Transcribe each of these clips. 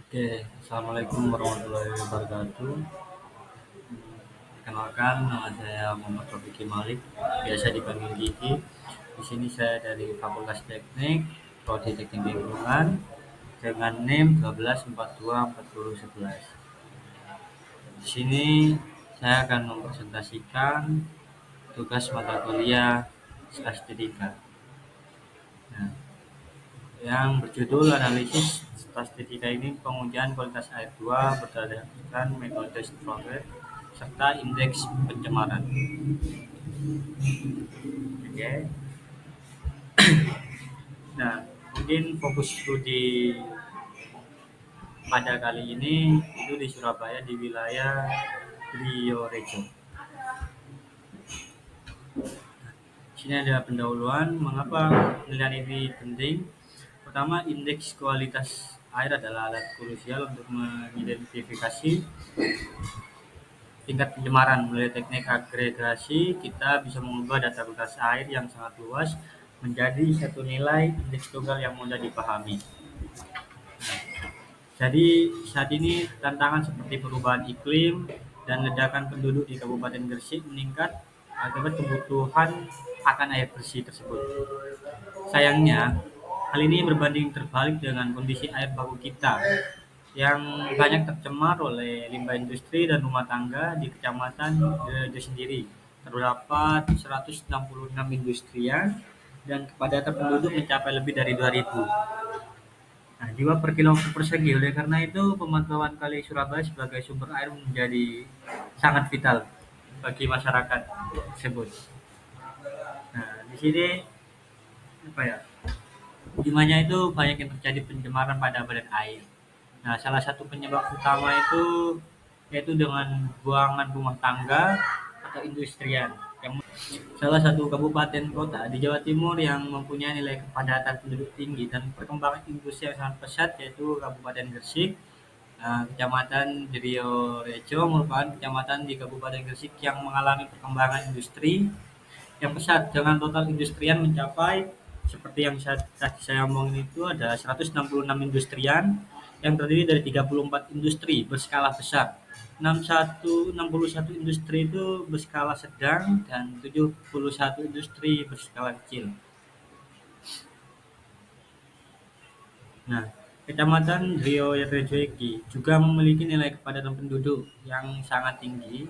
Oke, assalamualaikum warahmatullahi wabarakatuh. Kenalkan, nama saya Muhammad Rofiki Malik, biasa dipanggil Gigi. Di sini saya dari Fakultas Teknik, Prodi Teknik Lingkungan, dengan NIM 12424011. Di sini saya akan mempresentasikan tugas mata kuliah statistika. Nah, yang berjudul analisis statistika ini pengujian kualitas air 2 berdasarkan metode Stroger serta indeks pencemaran. Oke. Nah, mungkin fokus studi pada kali ini itu di Surabaya di wilayah Rio Rejo. Di sini ada pendahuluan mengapa penilaian ini penting. Pertama, indeks kualitas air adalah alat krusial untuk mengidentifikasi tingkat pencemaran. Melalui teknik agregasi, kita bisa mengubah data kualitas air yang sangat luas menjadi satu nilai indeks tunggal yang mudah dipahami. Jadi saat ini tantangan seperti perubahan iklim dan ledakan penduduk di Kabupaten Gresik meningkat akibat kebutuhan akan air bersih tersebut. Sayangnya, hal ini berbanding terbalik dengan kondisi air baku kita yang banyak tercemar oleh limbah industri dan rumah tangga di Kecamatan itu sendiri. Terdapat 166 industrian dan kepadatan penduduk mencapai lebih dari 2.000. Nah, jiwa per kilometer persegi. Oleh karena itu, pemantauan Kali Surabaya sebagai sumber air menjadi sangat vital bagi masyarakat tersebut. Nah, di sini apa ya? Dimana itu banyak yang terjadi pencemaran pada badan air. Nah, salah satu penyebab utama itu yaitu dengan buangan rumah tangga atau industrian. Yang salah satu kabupaten kota di Jawa Timur yang mempunyai nilai kepadatan penduduk tinggi dan perkembangan industri yang sangat pesat yaitu Kabupaten Gresik. Nah, Kecamatan Rio Rejo merupakan kecamatan di Kabupaten Gresik yang mengalami perkembangan industri yang pesat dengan total industrian mencapai seperti yang tadi saya omongin itu ada 166 industrian yang terdiri dari 34 industri berskala besar. 61 industri itu berskala sedang dan 71 industri berskala kecil. Nah, Kecamatan Rio Rejo juga memiliki nilai kepadatan penduduk yang sangat tinggi,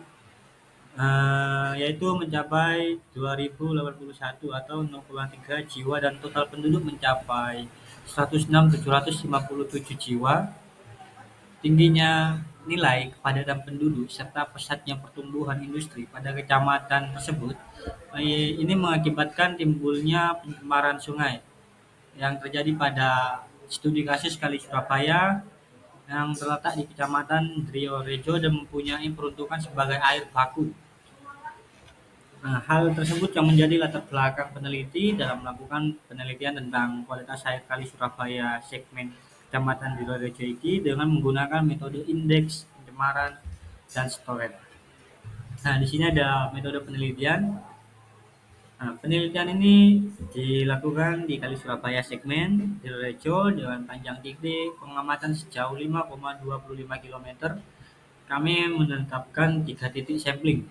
yaitu mencapai 2.081 atau 0,3 jiwa dan total penduduk mencapai 106.757 jiwa. Tingginya nilai kepadatan penduduk serta pesatnya pertumbuhan industri pada kecamatan tersebut ini mengakibatkan timbulnya pencemaran sungai yang terjadi pada studi kasus Kali Surabaya yang terletak di Kecamatan Rio Rejo dan mempunyai peruntukan sebagai air baku. Nah, hal tersebut yang menjadi latar belakang peneliti dalam melakukan penelitian tentang kualitas air Kali Surabaya segmen Kecamatan Dirorejo ini dengan menggunakan metode indeks pencemaran dan storage. Nah, di sini ada metode penelitian. Nah, penelitian ini dilakukan di Kali Surabaya segmen Dirorejo dengan panjang titik pengamatan sejauh 5,25 km. Kami menetapkan 3 titik sampling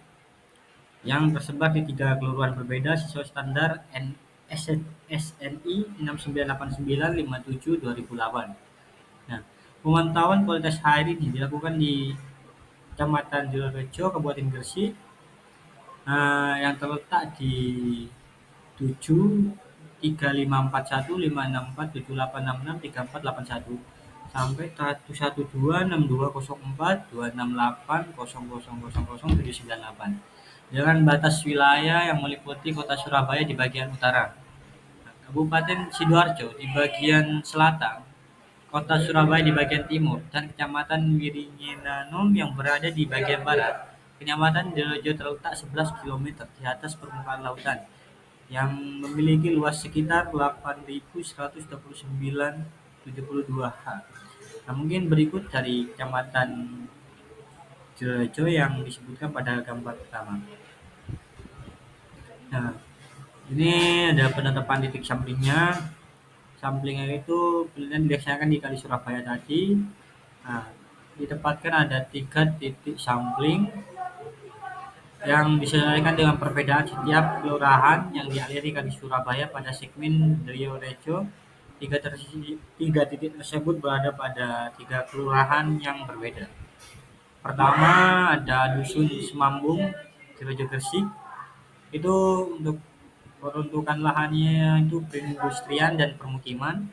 yang tersebar di 3 kelurahan berbeda sesuai standar SNI 698957/2008. Nah, pemantauan kualitas air ini dilakukan di Kecamatan Dirorejo, Kabupaten Gresik, yang terletak di 7 3541 564 784 sampai 1126204 268000079 dengan batas wilayah yang meliputi kota Surabaya di bagian utara, Kabupaten Sidoarjo di bagian selatan, kota Surabaya di bagian timur, dan Kecamatan Wiringinanum yang berada di bagian barat. Kecamatan Dirorejo terletak 11 km di atas permukaan lautan yang memiliki luas sekitar 8.129,72 ha. Nah, mungkin berikut dari Kecamatan Dirorejo yang disebutkan pada gambar pertama. Nah, ini ada penetapan titik samplingnya. Samplingnya itu penelitian dilaksanakan di Kali Surabaya tadi. Nah, ditempatkan ada 3 titik sampling yang disesuaikan dengan perbedaan setiap kelurahan yang dialiri Kali Surabaya pada segmen Drio Rejo. Tiga titik tersebut berada pada 3 kelurahan yang berbeda. Pertama ada Dusun Semambung, Cirejo Gresik. Itu untuk peruntukan lahannya itu perindustrian dan permukiman.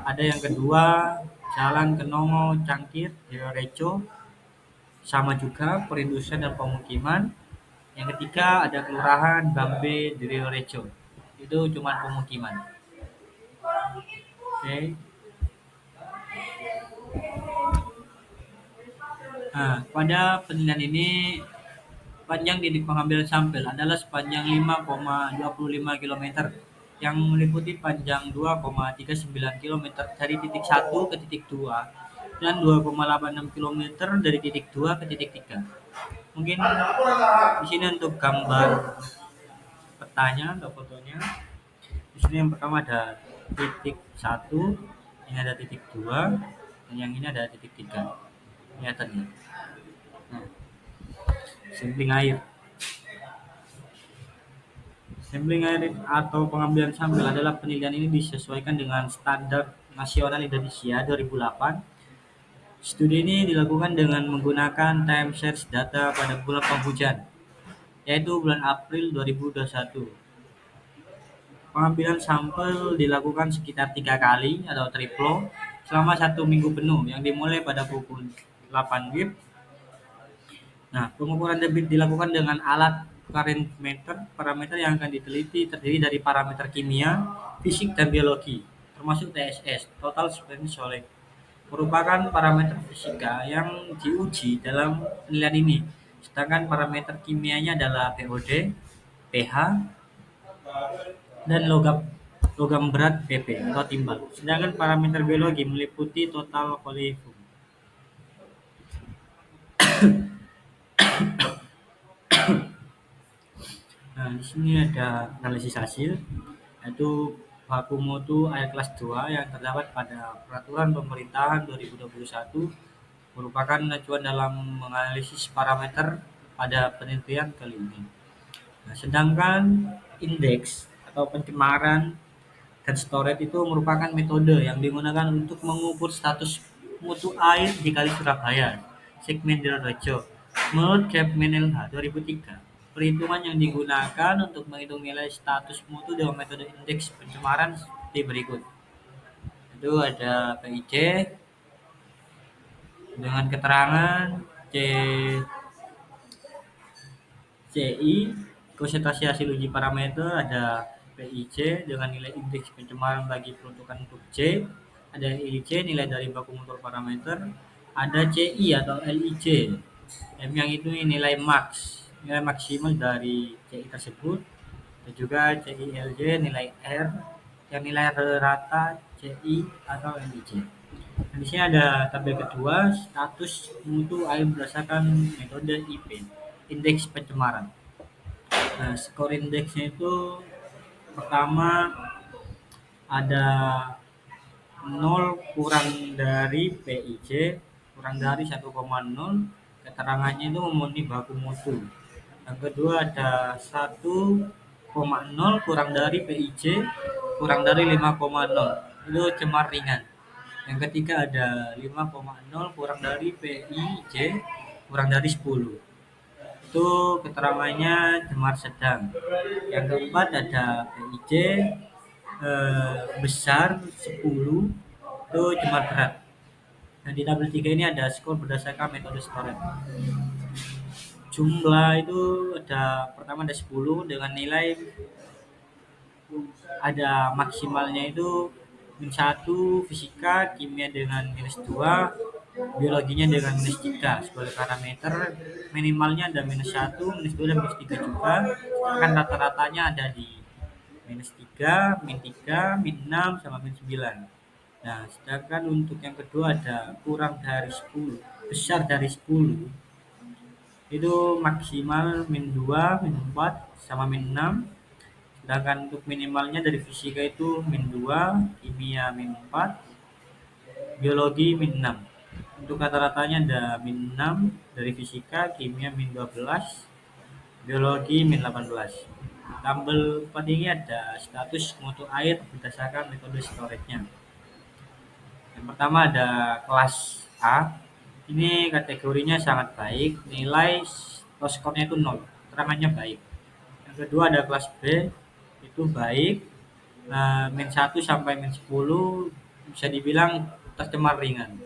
Ada yang kedua Jalan Kenongo Cangkir, Drio Rejo, sama juga perindustrian dan pemukiman. Yang ketiga ada Kelurahan Bambe Drio Rejo. Itu cuma pemukiman. Oke. Nah, pada penilaian ini panjang titik pengambilan sampel adalah sepanjang 5,25 km yang meliputi panjang 2,39 km dari titik 1 ke titik 2 dan 2,86 km dari titik 2 ke titik 3. Mungkin di sini untuk gambar petanya atau fotonya. Di sini yang pertama ada titik 1, ini ada titik 2, dan yang ini ada titik 3. Kelihatannya. Nah, sampling air. Sampling air atau pengambilan sampel adalah penilaian ini disesuaikan dengan standar nasional Indonesia 2008. Studi ini dilakukan dengan menggunakan time series data pada bulan penghujan, yaitu bulan April 2021. Pengambilan sampel dilakukan sekitar 3 kali atau triplo selama 1 minggu penuh yang dimulai pada pukul 8 WIB. Nah, pengukuran debit dilakukan dengan alat currentmeter. Parameter yang akan diteliti terdiri dari parameter kimia, fisik, dan biologi, termasuk TSS (Total Superficial Solid). Merupakan parameter fisika yang diuji dalam penilaian ini. Sedangkan parameter kimianya adalah POD, pH, dan logam berat pp atau timbal. Sedangkan parameter biologi meliputi total volume. Nah, di sini ada analisis hasil, yaitu baku mutu air kelas 2 yang terdapat pada Peraturan Pemerintahan 2021 merupakan acuan dalam menganalisis parameter pada penelitian kali ini. Nah, sedangkan indeks atau pencemaran dan storage itu merupakan metode yang digunakan untuk mengukur status mutu air di Kali Surabaya, segmen Rejo. Menurut Kepmen LH 2003, perhitungan yang digunakan untuk menghitung nilai status mutu dengan metode indeks pencemaran seperti berikut. Itu ada PIC dengan keterangan CI, konsentrasi hasil uji parameter, ada PIC dengan nilai indeks pencemaran bagi peruntukan grup C, ada LIC nilai dari baku mutu parameter, ada CI atau LIC, M yang itu nilai max, nilai maksimal dari CI tersebut, dan juga CILJ nilai R yang nilai rata CI atau LIC. Nah, di sini ada tabel kedua, status mutu air berdasarkan metode IP, indeks pencemaran. Nah, skor indeksnya itu pertama ada 0 kurang dari PIC, kurang dari 1,0, keterangannya itu memenuhi baku mutu. Yang kedua ada 1,0 kurang dari PIC, kurang dari 5,0, itu cemar ringan. Yang ketiga ada 5,0 kurang dari PIC, kurang dari 10, itu keterangannya cemar sedang. Yang keempat ada PIC besar 10, itu cemar berat. Dan di tabel 3 ini ada skor berdasarkan metode storage. Jumlah itu ada pertama ada 10 dengan nilai ada maksimalnya itu -1 fisika, kimia dengan -2, biologinya dengan -3 sebagai parameter. Minimalnya ada -1, -2, dan -3 juga. Sedangkan rata-ratanya ada di -3, -3, -6, sama -9. Nah, sedangkan untuk yang kedua ada kurang dari 10, besar dari 10. Itu maksimal -2, -4, sama -6. Sedangkan untuk minimalnya dari fisika itu -2, kimia -4, biologi -6. Untuk rata-ratanya ada -6 dari fisika, kimia -12, biologi -18. Tabel 4 ini ada status mutu air berdasarkan metode storage-nya. Yang pertama ada kelas A. Ini kategorinya sangat baik, nilai skornya itu 0, keterangannya baik. Yang kedua ada kelas B, itu baik, -1 sampai -10 bisa dibilang tercemar ringan.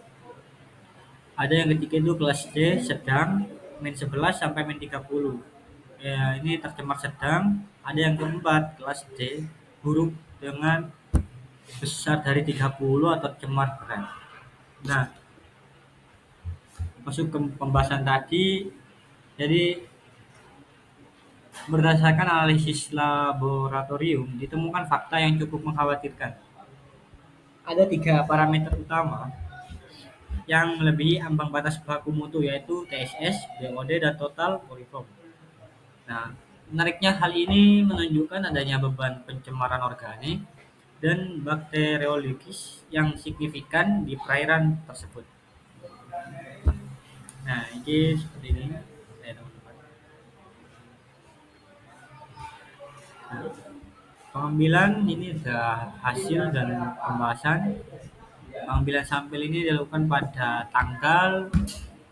Ada yang ketiga itu kelas D, sedang, -11 sampai -30. Ya, ini tercemar sedang. Ada yang keempat kelas D, buruk dengan besar dari 30 atau tercemar berat. Nah, masuk ke pembahasan tadi, jadi berdasarkan analisis laboratorium ditemukan fakta yang cukup mengkhawatirkan. Ada 3 parameter utama yang melebihi ambang batas baku mutu, yaitu TSS, BOD, dan total coliform. Nah, menariknya hal ini menunjukkan adanya beban pencemaran organik dan bakteriologis yang signifikan di perairan tersebut. Nah, ini seperti ini. Teman-teman. Nah, pengambilan ini ada hasil dan pembahasan. Pengambilan sampel ini dilakukan pada tanggal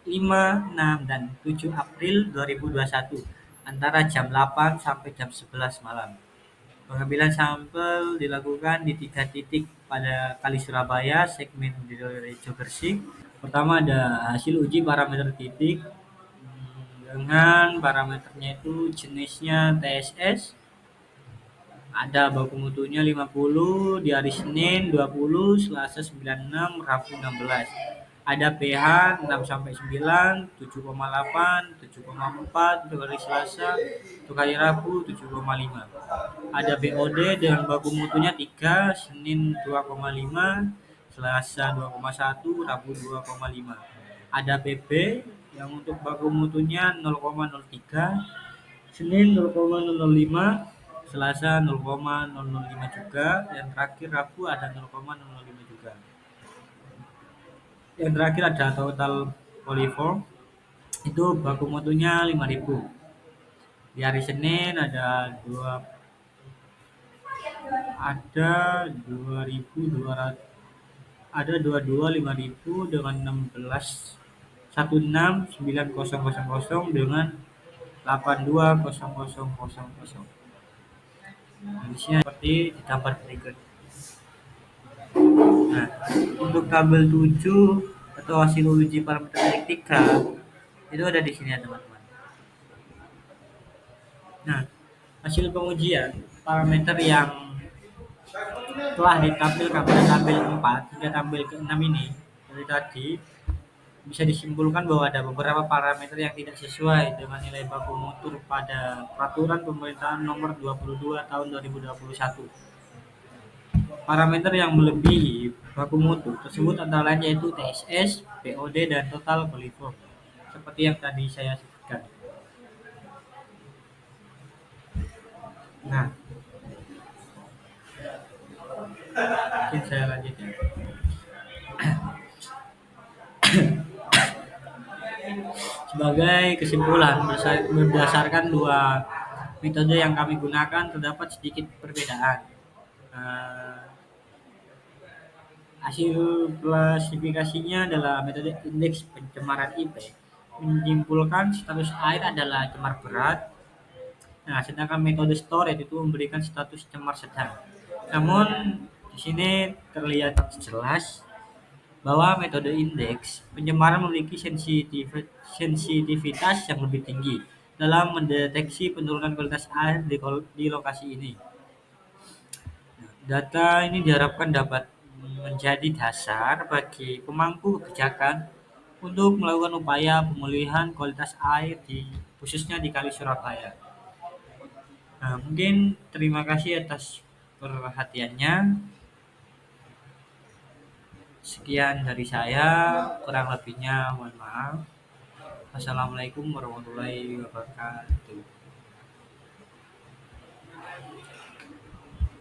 5, 6, dan 7 April 2021 antara jam 8 sampai jam 11 malam. Pengambilan sampel dilakukan di 3 titik pada Kali Surabaya, segmen di Rejo Gresik. Pertama ada hasil uji parameter titik dengan parameternya itu jenisnya TSS, ada baku mutunya 50 di hari Senin 20, Selasa 96, Rabu 16. Ada pH 6 sampai 9, 7,8, 7,4 untuk hari Selasa, untuk hari Rabu 7,5. Ada BOD dengan baku mutunya 3, Senin 2,5, Selasa 2,1, Rabu 2,5. Ada PP yang untuk baku mutunya 0,03, Senin 0,005, Selasa 0,005 juga, yang terakhir Rabu ada 0,005 juga. Yang terakhir ada total coliform, itu baku mutunya 5000. Di hari Senin ada 2200, ada 525000 dengan 16 900 dengan 820000. Nah, di sini seperti di gambar berikut. Nah, untuk tabel 7 atau hasil uji parameter elektrika itu ada di sini ya teman-teman. Nah, hasil pengujian parameter yang telah ditampilkan pada tabel 4 hingga tabel ke-6 ini dari tadi bisa disimpulkan bahwa ada beberapa parameter yang tidak sesuai dengan nilai baku mutu pada peraturan pemerintahan nomor 22 tahun 2021. Parameter yang melebihi baku mutu tersebut antara lain yaitu TSS, BOD, dan total coliform. Seperti yang tadi saya sebutkan. Nah, mungkin saya lanjut ya. Sebagai kesimpulan, berdasarkan 2 metode yang kami gunakan terdapat sedikit perbedaan. Hasil klasifikasinya adalah metode indeks pencemaran IP menyimpulkan status air adalah cemar berat. Nah, sedangkan metode storage itu memberikan status cemar sedang. Namun di sini terlihat jelas bahwa metode indeks pencemaran memiliki sensitivitas yang lebih tinggi dalam mendeteksi penurunan kualitas air di lokasi ini. Data ini diharapkan dapat menjadi dasar bagi pemangku kebijakan untuk melakukan upaya pemulihan kualitas air khususnya di Kali Surabaya. Nah, mungkin terima kasih atas perhatiannya. Sekian dari saya, kurang lebihnya mohon maaf. Wassalamualaikum warahmatullahi wabarakatuh.